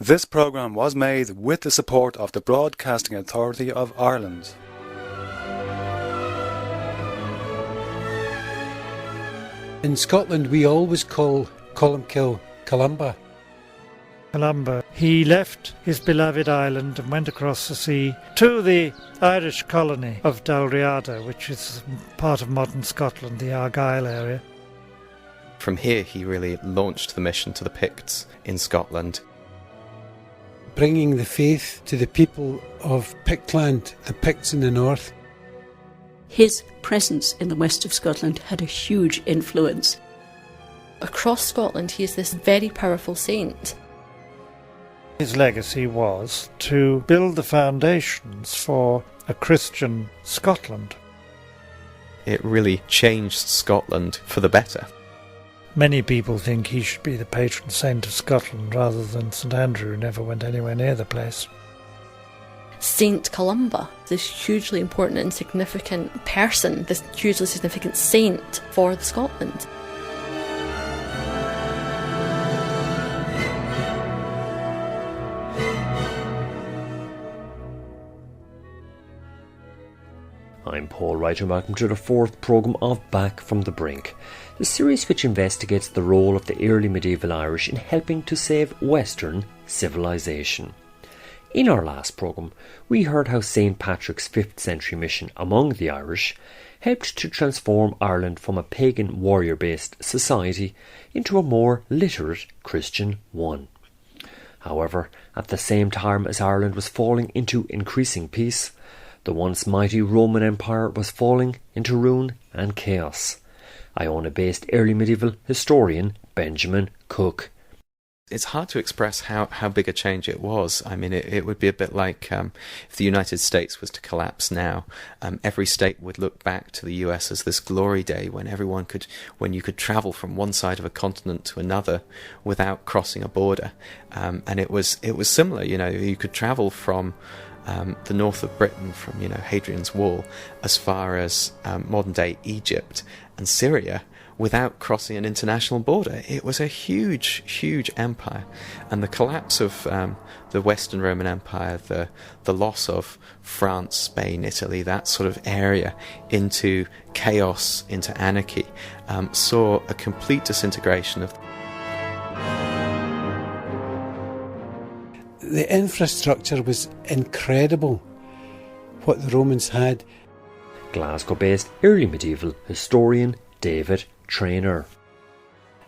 This programme was made with the support of the Broadcasting Authority of Ireland. In Scotland, we always call Columcille Columba. Columba. He left his beloved island and went across the sea to the Irish colony of Dalriada, which is part of modern Scotland, the Argyll area. From here, he really launched the mission to the Picts in Scotland. Bringing the faith to the people of Pictland, the Picts in the north. His presence in the west of Scotland had a huge influence. Across Scotland, he is this very powerful saint. His legacy was to build the foundations for a Christian Scotland. It really changed Scotland for the better. Many people think he should be the patron saint of Scotland rather than St Andrew, who never went anywhere near the place. Saint Columba, this hugely important and significant person, this hugely significant saint for Scotland. I'm Paul Wright and welcome to the fourth programme of Back from the Brink, the series which investigates the role of the early medieval Irish in helping to save Western civilization. In our last programme, we heard how St Patrick's 5th century mission among the Irish helped to transform Ireland from a pagan warrior-based society into a more literate Christian one. However, at the same time as Ireland was falling into increasing peace, the once mighty Roman Empire was falling into ruin and chaos. Iona-based early medieval historian Benjamin Cook. It's hard to express how big a change it was. I mean, it would be a bit like if the United States was to collapse now, every state would look back to the US as this glory day when you could travel from one side of a continent to another without crossing a border. And it was similar, you could travel from the north of Britain, from Hadrian's Wall, as far as modern day Egypt and Syria without crossing an international border. It was a huge, huge empire, and the collapse of the Western Roman Empire, the loss of France, Spain, Italy, that sort of area, into chaos, into anarchy, saw a complete disintegration of. The infrastructure was incredible, what the Romans had. Glasgow-based early medieval historian David Traynor.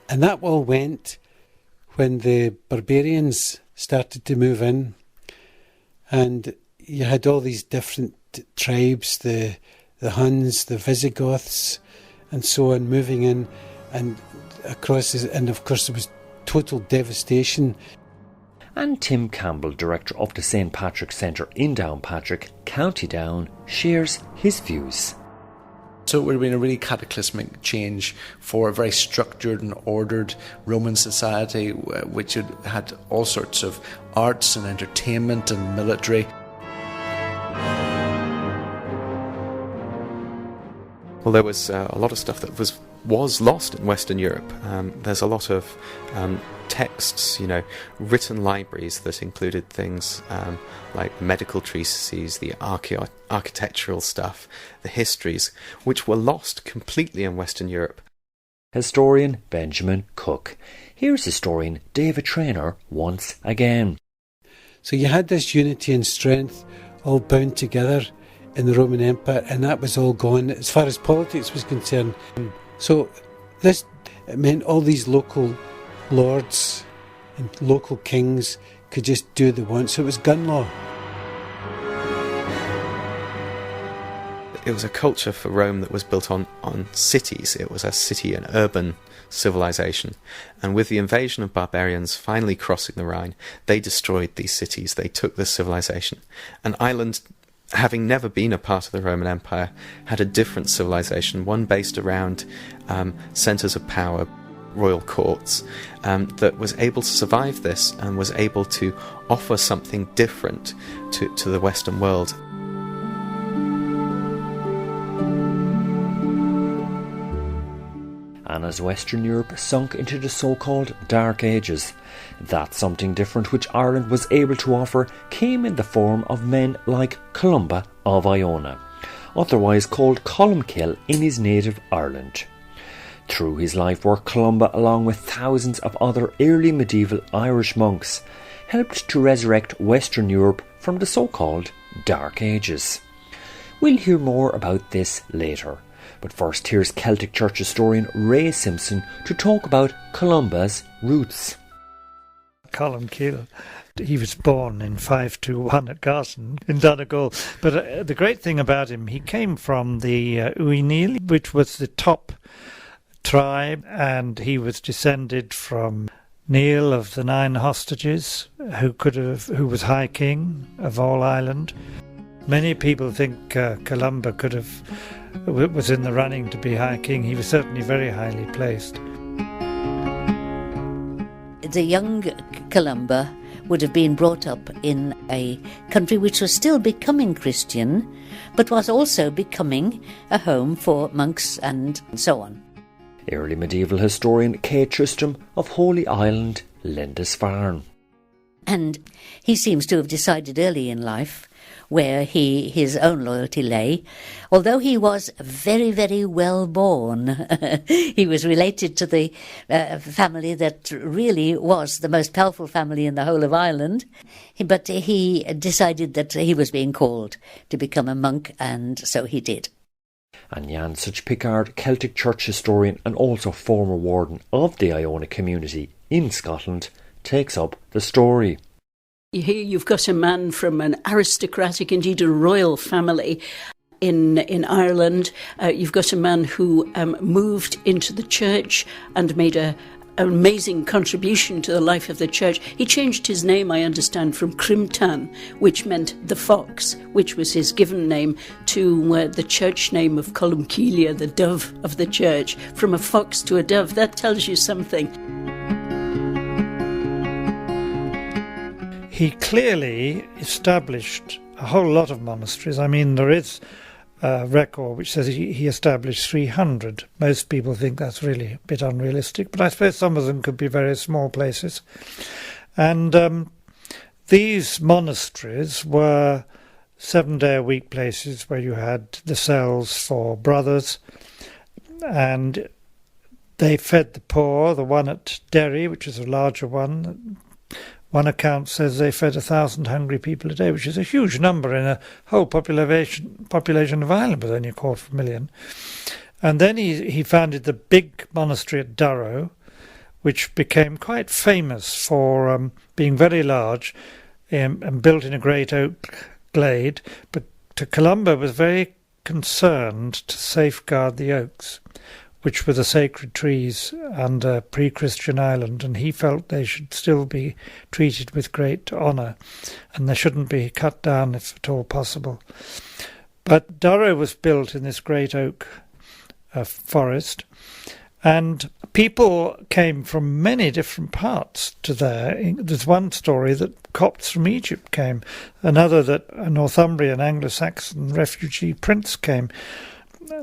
And that all went when the barbarians started to move in, and you had all these different tribes, the Huns, the Visigoths, and so on, moving in, and across, and of course there was total devastation. And Tim Campbell, director of the St Patrick's Centre in Downpatrick, County Down, shares his views. So it would have been a really cataclysmic change for a very structured and ordered Roman society, which had all sorts of arts and entertainment and military. Well, there was a lot of stuff that was lost in Western Europe. There's a lot of texts, written libraries that included things like medical treatises, the architectural stuff, the histories, which were lost completely in Western Europe. Historian Benjamin Cook. Here's historian David Traynor once again. So you had this unity and strength all bound together in the Roman Empire, and that was all gone as far as politics was concerned. So this meant all these local lords and local kings could just do what they want. So it was gun law. It was a culture for Rome that was built on cities. It was a city and urban civilization. And with the invasion of barbarians finally crossing the Rhine, they destroyed these cities. They took this civilization. And Ireland, having never been a part of the Roman Empire, had a different civilization, one based around centres of power, royal courts, that was able to survive this and was able to offer something different to the Western world. And as Western Europe sunk into the so-called Dark Ages. That something different which Ireland was able to offer came in the form of men like Columba of Iona, otherwise called Columcille in his native Ireland. Through his life work, Columba, along with thousands of other early medieval Irish monks, helped to resurrect Western Europe from the so-called Dark Ages. We'll hear more about this later, but first here's Celtic Church historian Ray Simpson to talk about Columba's roots. Columcille. He was born in 521 at Garson in Donegal. But the great thing about him, he came from the Uinil, which was the top tribe, and he was descended from Neil of the Nine Hostages, who was High King of all Ireland. Many people think Columba was in the running to be High King. He was certainly very highly placed. The young Columba would have been brought up in a country which was still becoming Christian, but was also becoming a home for monks and so on. Early medieval historian Kate Tristram of Holy Island, Lindisfarne. And he seems to have decided early in life where his own loyalty lay. Although he was very, very well born, he was related to the family that really was the most powerful family in the whole of Ireland. But he decided that he was being called to become a monk, and so he did. And Jan Such Pickard, Celtic Church historian and also former warden of the Iona community in Scotland, takes up the story. Here you've got a man from an aristocratic, indeed a royal family in Ireland. You've got a man who moved into the church and made an amazing contribution to the life of the church. He changed his name, I understand, from Crimtan, which meant the fox, which was his given name, to the church name of Columcille, the dove of the church. From a fox to a dove, that tells you something. He clearly established a whole lot of monasteries. I mean, there is a record which says he established 300. Most people think that's really a bit unrealistic, but I suppose some of them could be very small places. And these monasteries were 7-day-a-week places where you had the cells for brothers, and they fed the poor. The one at Derry, which is a larger one account says they fed 1,000 hungry people a day, which is a huge number in a whole population of Ireland, with only 250,000. And then he founded the big monastery at Durrow, which became quite famous for being very large and built in a great oak glade. But Columba was very concerned to safeguard the oaks, which were the sacred trees under pre-Christian Ireland, and he felt they should still be treated with great honour, and they shouldn't be cut down if at all possible. But Durrow was built in this great oak forest, and people came from many different parts to there. There's one story that Copts from Egypt came, another that a Northumbrian Anglo-Saxon refugee prince came.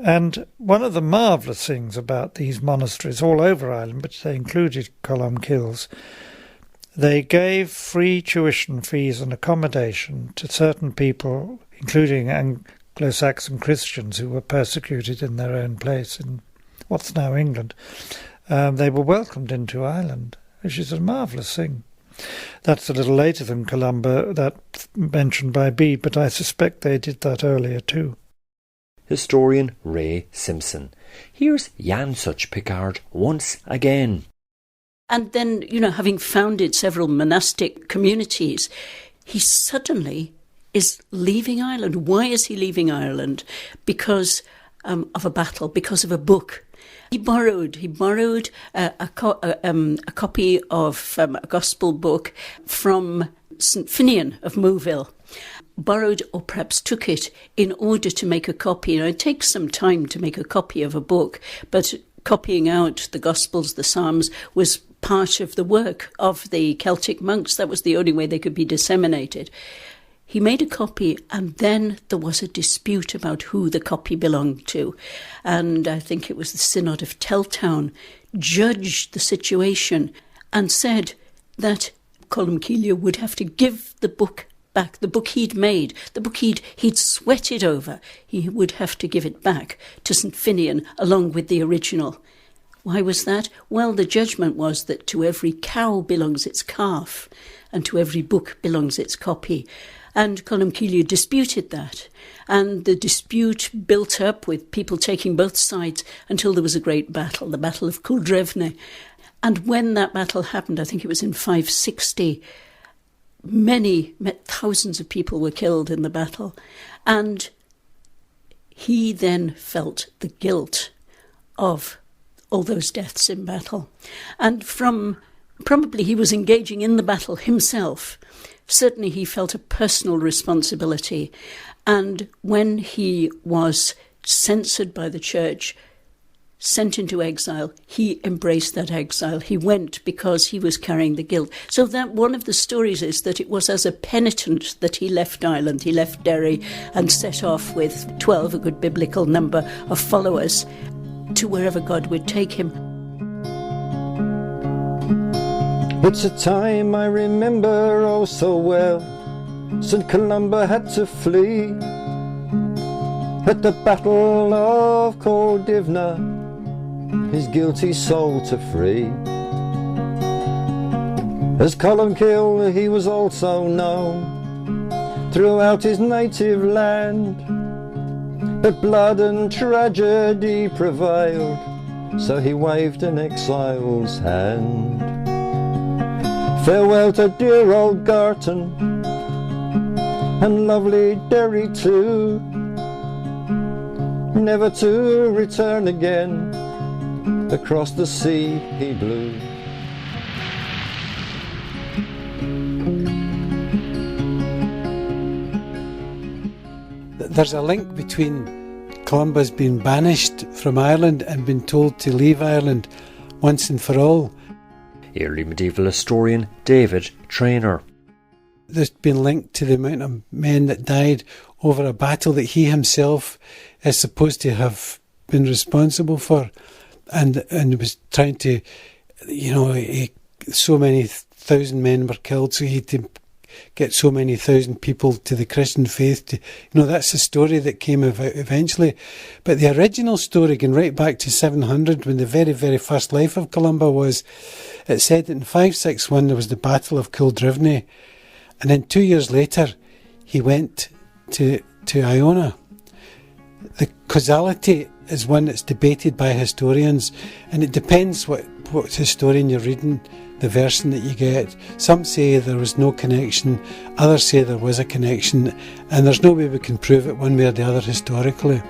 And one of the marvellous things about these monasteries all over Ireland, but they included Columcille's, they gave free tuition fees and accommodation to certain people, including Anglo-Saxon Christians who were persecuted in their own place in what's now England. They were welcomed into Ireland, which is a marvellous thing. That's a little later than Columba, that mentioned by Bede, but I suspect they did that earlier too. Historian Ray Simpson. Here's Jan Such Pickard once again. And then, having founded several monastic communities, he suddenly is leaving Ireland. Why is he leaving Ireland? Because of a battle, because of a book. He borrowed a copy of a gospel book from St Finian of Moville. Borrowed or perhaps took it in order to make a copy. It takes some time to make a copy of a book, but copying out the Gospels, the Psalms, was part of the work of the Celtic monks. That was the only way they could be disseminated. He made a copy, and then there was a dispute about who the copy belonged to. And I think it was the Synod of Teltown judged the situation and said that Columcille would have to give the book back, the book he'd made, the book he'd sweated over. He would have to give it back to St Finian along with the original. Why was that? Well, the judgment was that to every cow belongs its calf, and to every book belongs its copy. And Columcille disputed that. And the dispute built up with people taking both sides until there was a great battle, the Battle of Culdrevne. And when that battle happened, I think it was in 560, thousands of people were killed in the battle. And he then felt the guilt of all those deaths in battle. And probably he was engaging in the battle himself. Certainly he felt a personal responsibility. And when he was censored by the church, sent into exile, he embraced that exile. He went because he was carrying the guilt. So that one of the stories is that it was as a penitent that he left Ireland. He left Derry and set off with 12, a good biblical number of followers, to wherever God would take him. It's a time I remember oh so well. Saint Columba had to flee at the Battle of Cordivna, his guilty soul to free. As Columcille he was also known throughout his native land, but blood and tragedy prevailed, so he waved an exile's hand. Farewell to dear old Garton and lovely Derry too, never to return again. Across the sea he blew. There's a link between Columba's being banished from Ireland and being told to leave Ireland once and for all. Early medieval historian David Traynor. There's been linked to the amount of men that died over a battle that he himself is supposed to have been responsible for, and was trying to, so many thousand men were killed, so he had to get so many thousand people to the Christian faith. That's the story that came about eventually. But the original story, going right back to 700, when the very, very first life of Columba was, it said that in 561 there was the Battle of Culdrevne, and then 2 years later he went to Iona. The causality is one that's debated by historians, and it depends what historian you're reading, the version that you get. Some say there was no connection, others say there was a connection, and there's no way we can prove it one way or the other historically.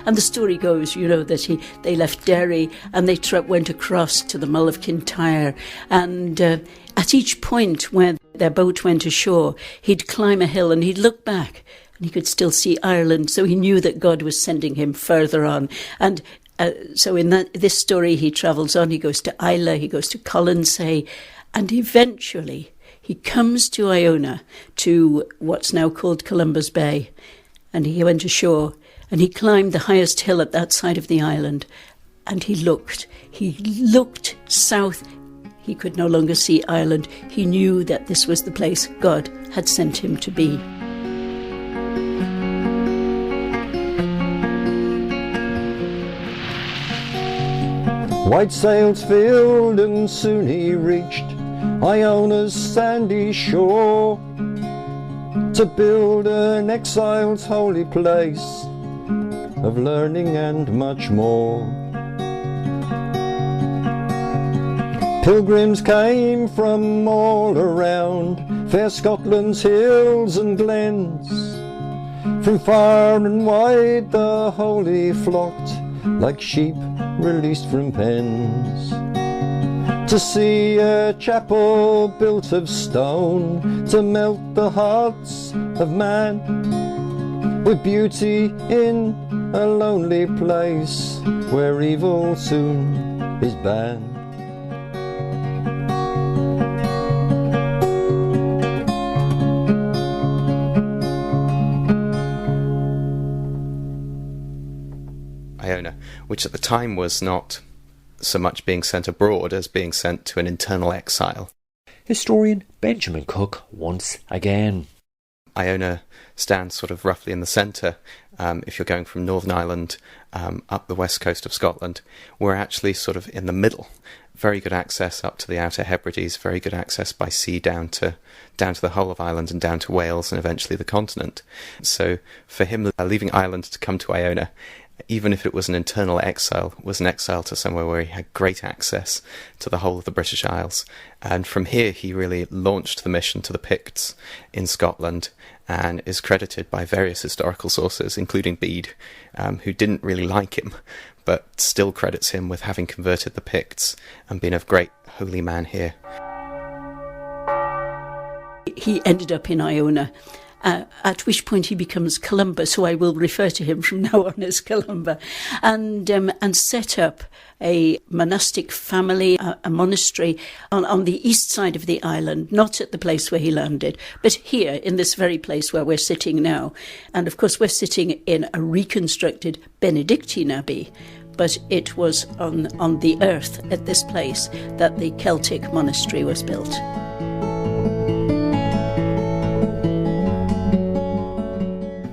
And the story goes, that they left Derry and they went across to the Mull of Kintyre. And at each point where their boat went ashore, he'd climb a hill and he'd look back and he could still see Ireland. So he knew that God was sending him further on. And so in this story, he travels on. He goes to Islay, he goes to Columcille, and eventually he comes to Iona, to what's now called Columba's Bay. And he went ashore. And he climbed the highest hill at that side of the island, and he looked south. He could no longer see Ireland. He knew that this was the place God had sent him to be. White sails filled and soon he reached Iona's sandy shore, to build an exile's holy place of learning and much more. Pilgrims came from all around fair Scotland's hills and glens. From far and wide the holy flocked, like sheep released from pens, to see a chapel built of stone, to melt the hearts of man with beauty in a lonely place where evil soon is banned. which at the time was not so much being sent abroad as being sent to an internal exile. Historian Benjamin Cook once again. Iona stands sort of roughly in the centre. If you're going from Northern Ireland up the west coast of Scotland, we're actually sort of in the middle. Very good access up to the Outer Hebrides, very good access by sea down to the whole of Ireland and down to Wales and eventually the continent. So for him, leaving Ireland to come to Iona, even if it was an internal exile, was an exile to somewhere where he had great access to the whole of the British Isles. And from here, he really launched the mission to the Picts in Scotland and is credited by various historical sources, including Bede, who didn't really like him, but still credits him with having converted the Picts and been a great holy man here. He ended up in Iona, at which point he becomes Columba, so I will refer to him from now on as Columba, and set up a monastic family, a monastery on the east side of the island, not at the place where he landed, but here in this very place where we're sitting now. And of course we're sitting in a reconstructed Benedictine abbey, but it was on the earth at this place that the Celtic monastery was built.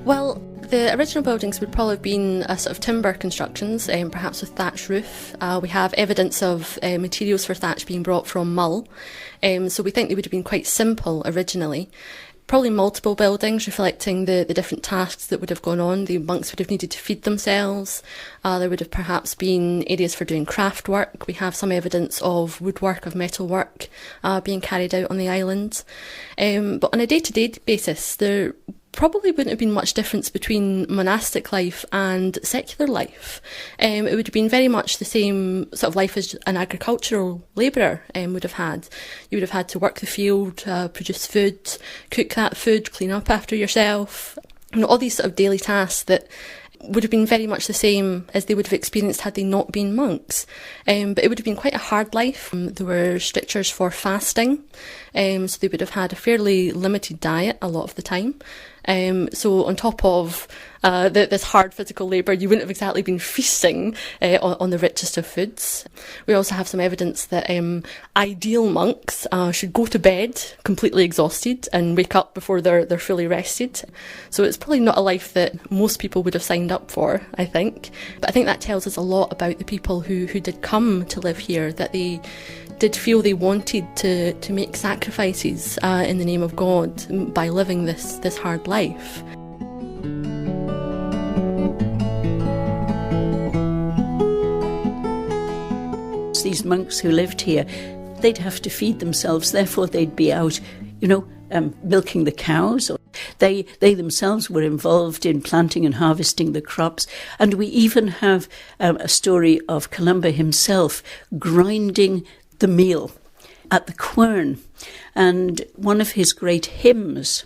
Well, the original buildings would probably have been sort of timber constructions, perhaps with thatch roof. We have evidence of materials for thatch being brought from Mull, so we think they would have been quite simple originally. Probably multiple buildings reflecting the different tasks that would have gone on. The monks would have needed to feed themselves. There would have perhaps been areas for doing craft work. We have some evidence of woodwork, of metalwork being carried out on the island. But on a day-to-day basis, there probably wouldn't have been much difference between monastic life and secular life. It would have been very much the same sort of life as an agricultural labourer would have had. You would have had to work the field, produce food, cook that food, clean up after yourself. All these sort of daily tasks that would have been very much the same as they would have experienced had they not been monks. But it would have been quite a hard life. There were strictures for fasting, so they would have had a fairly limited diet a lot of the time. So on top of this hard physical labour, you wouldn't have exactly been feasting on the richest of foods. We also have some evidence that ideal monks should go to bed completely exhausted and wake up before they're fully rested. So it's probably not a life that most people would have signed up for, I think. But I think that tells us a lot about the people who did come to live here, that they did feel they wanted to make sacrifices in the name of God by living this hard life. These monks who lived here, they'd have to feed themselves, therefore they'd be out, milking the cows. They themselves were involved in planting and harvesting the crops, and we even have a story of Columba himself grinding the meal at the quern. And one of his great hymns,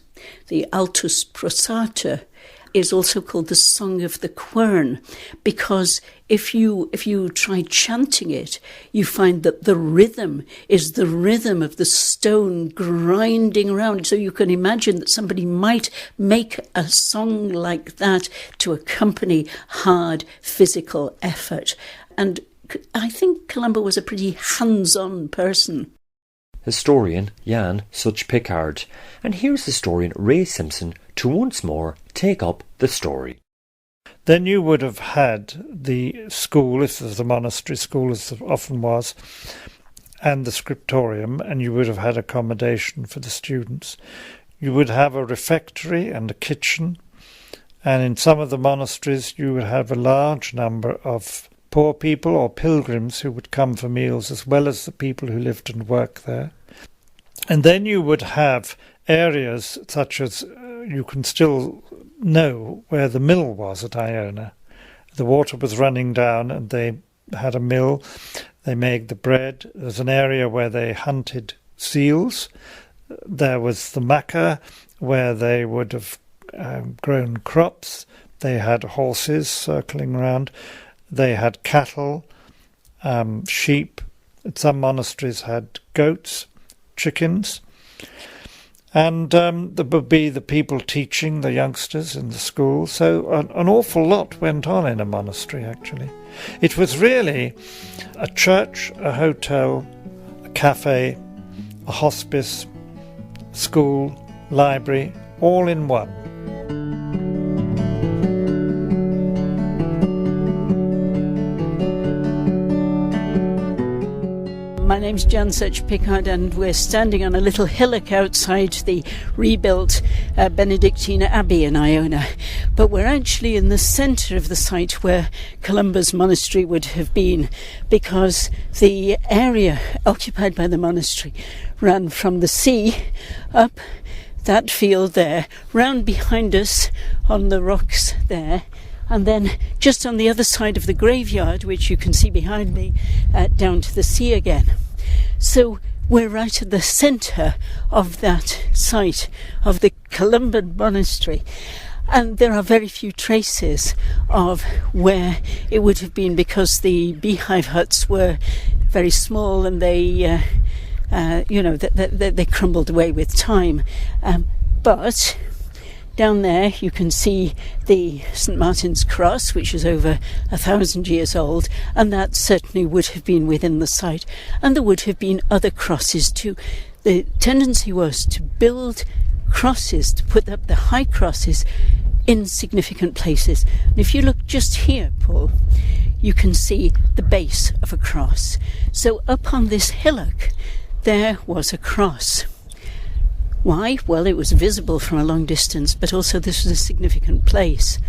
the Altus Prosator, is also called the Song of the Quern, because if you try chanting it, you find that the rhythm is the rhythm of the stone grinding around. So you can imagine that somebody might make a song like that to accompany hard physical effort. And I think Columba was a pretty hands-on person. Historian Jan Such-Pickard. And here's historian Ray Simpson to once more take up the story. Then you would have had the school, if there's a monastery school, as there often was, and the scriptorium, and you would have had accommodation for the students. You would have a refectory and a kitchen, and in some of the monasteries you would have a large number of poor people or pilgrims who would come for meals, as well as the people who lived and worked there. And then you would have areas such as you can still know where the mill was at Iona. The water was running down and they had a mill. They made the bread. There's an area where they hunted seals. There was the maca where they would have grown crops. They had horses circling around. They had cattle, sheep. Some monasteries had goats, chickens. And there would be the people teaching the youngsters in the school. So an awful lot went on in a monastery, actually. It was really a church, a hotel, a cafe, a hospice, school, library, all in one. My name's Jan Such Pickard, and we're standing on a little hillock outside the rebuilt Benedictine Abbey in Iona. But we're actually in the centre of the site where Columba's monastery would have been, because the area occupied by the monastery ran from the sea up that field there, round behind us on the rocks there, and then just on the other side of the graveyard, which you can see behind me, down to the sea again. So we're right at the centre of that site of the Columban monastery, and there are very few traces of where it would have been, because the beehive huts were very small and they crumbled away with time. But down there you can see the St Martin's Cross, which is over 1,000 years old, and that certainly would have been within the site. And there would have been other crosses too. The tendency was to build crosses, to put up the high crosses in significant places. And if you look just here, Paul, you can see the base of a cross. So up on this hillock there was a cross. Why? Well, it was visible from a long distance, but also this was a significant place.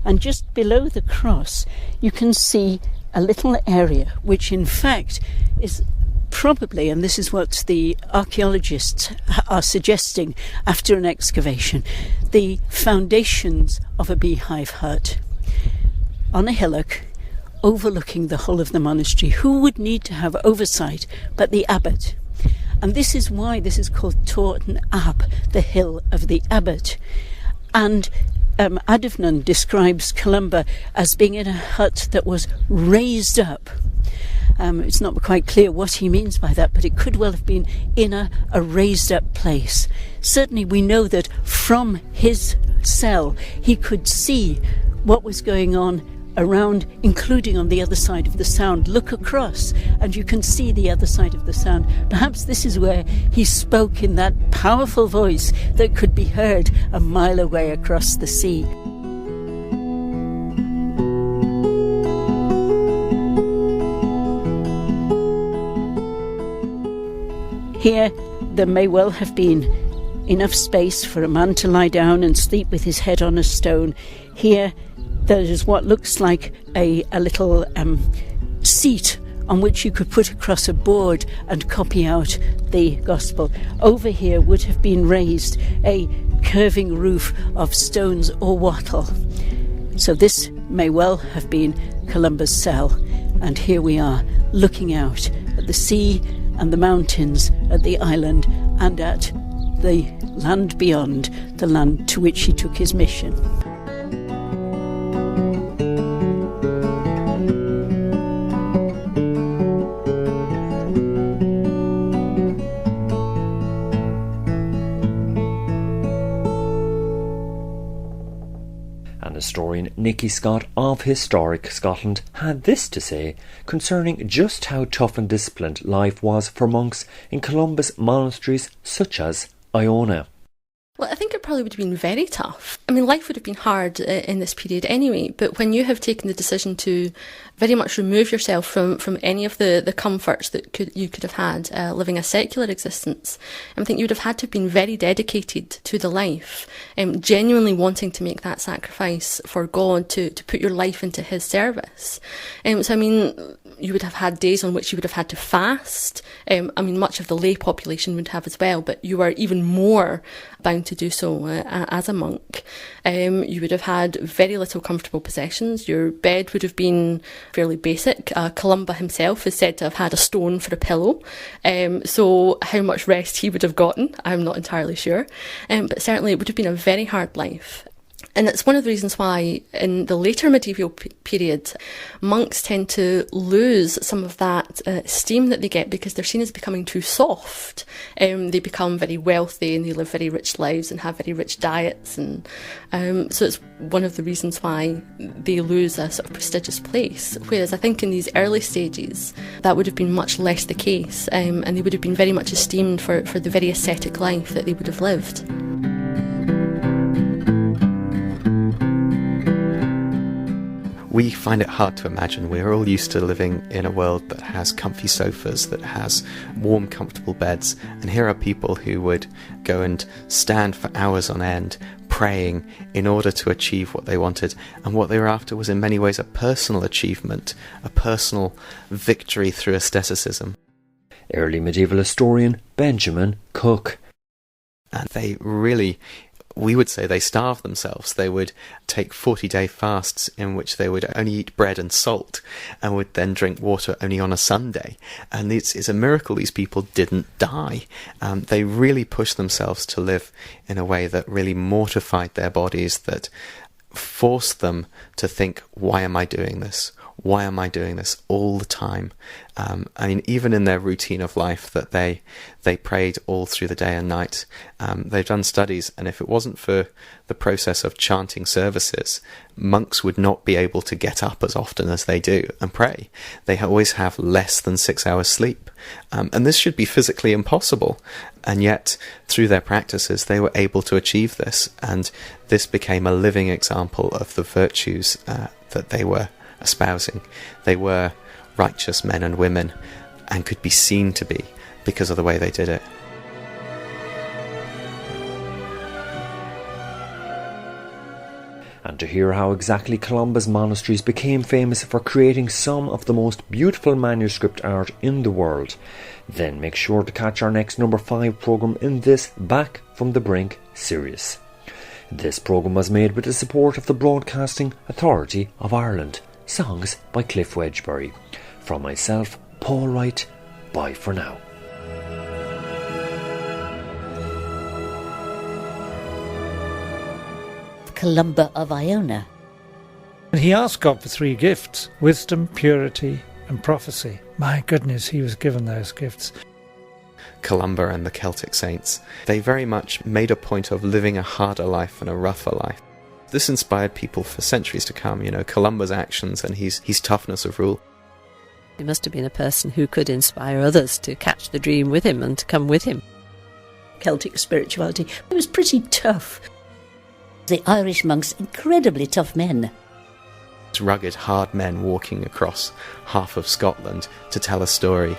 And just below the cross, you can see a little area, which in fact is probably, and this is what the archaeologists are suggesting after an excavation, the foundations of a beehive hut on a hillock overlooking the whole of the monastery. Who would need to have oversight but the abbot? And this is why this is called Torten Ab, the hill of the abbot. And Adivnan describes Columba as being in a hut that was raised up. It's not quite clear what he means by that, but it could well have been in a raised up place. Certainly we know that from his cell he could see what was going on around, including on the other side of the Sound. Look across and you can see the other side of the Sound. Perhaps this is where he spoke in that powerful voice that could be heard a mile away across the sea. Here there may well have been enough space for a man to lie down and sleep with his head on a stone. Here there is what looks like a little seat on which you could put across a board and copy out the gospel. Over here would have been raised a curving roof of stones or wattle. So this may well have been Columba's cell. And here we are, looking out at the sea and the mountains, at the island, and at the land beyond, the land to which he took his mission. Historian Nicky Scott of Historic Scotland had this to say concerning just how tough and disciplined life was for monks in Columba's monasteries such as Iona. Well, I think it probably would have been very tough. I mean, life would have been hard in this period anyway, but when you have taken the decision to very much remove yourself from any of the comforts that you could have had living a secular existence, I think you would have had to have been very dedicated to the life, genuinely wanting to make that sacrifice for God, to put your life into his service. So, I mean, you would have had days on which you would have had to fast. I mean, much of the lay population would have as well, but you are even more bound to do so as a monk. You would have had very little comfortable possessions. Your bed would have been fairly basic. Columba himself is said to have had a stone for a pillow. So how much rest he would have gotten, I'm not entirely sure. But certainly it would have been a very hard life. And it's one of the reasons why in the later medieval period, monks tend to lose some of that esteem that they get because they're seen as becoming too soft. They become very wealthy and they live very rich lives and have very rich diets. And so it's one of the reasons why they lose a sort of prestigious place. Whereas I think in these early stages, that would have been much less the case. And they would have been very much esteemed for the very ascetic life that they would have lived. We find it hard to imagine. We're all used to living in a world that has comfy sofas, that has warm, comfortable beds, and here are people who would go and stand for hours on end praying in order to achieve what they wanted, and what they were after was in many ways a personal achievement, a personal victory through asceticism. Early medieval historian Benjamin Cook. And they really, we would say they starved themselves. They would take 40-day fasts in which they would only eat bread and salt and would then drink water only on a Sunday. And it's a miracle these people didn't die. They really pushed themselves to live in a way that really mortified their bodies, that forced them to think, why am I doing this? Why am I doing this all the time? I mean, even in their routine of life, that they prayed all through the day and night. They've done studies, and if it wasn't for the process of chanting services, monks would not be able to get up as often as they do and pray. They always have less than 6 hours sleep. And this should be physically impossible. And yet, through their practices, they were able to achieve this. And this became a living example of the virtues that they were espousing. They were righteous men and women, and could be seen to be because of the way they did it. And to hear how exactly Columba's monasteries became famous for creating some of the most beautiful manuscript art in the world, then make sure to catch our next number 5 programme in this Back from the Brink series. This programme was made with the support of the Broadcasting Authority of Ireland. Songs by Cliff Wedgbury. From myself, Paul Wright, bye for now. Columba of Iona. And he asked God for 3 gifts: wisdom, purity and prophecy. My goodness, he was given those gifts. Columba and the Celtic saints, they very much made a point of living a harder life and a rougher life. This inspired people for centuries to come, Columba's actions and his toughness of rule. He must have been a person who could inspire others to catch the dream with him and to come with him. Celtic spirituality, it was pretty tough. The Irish monks, incredibly tough men. Rugged, hard men walking across half of Scotland to tell a story.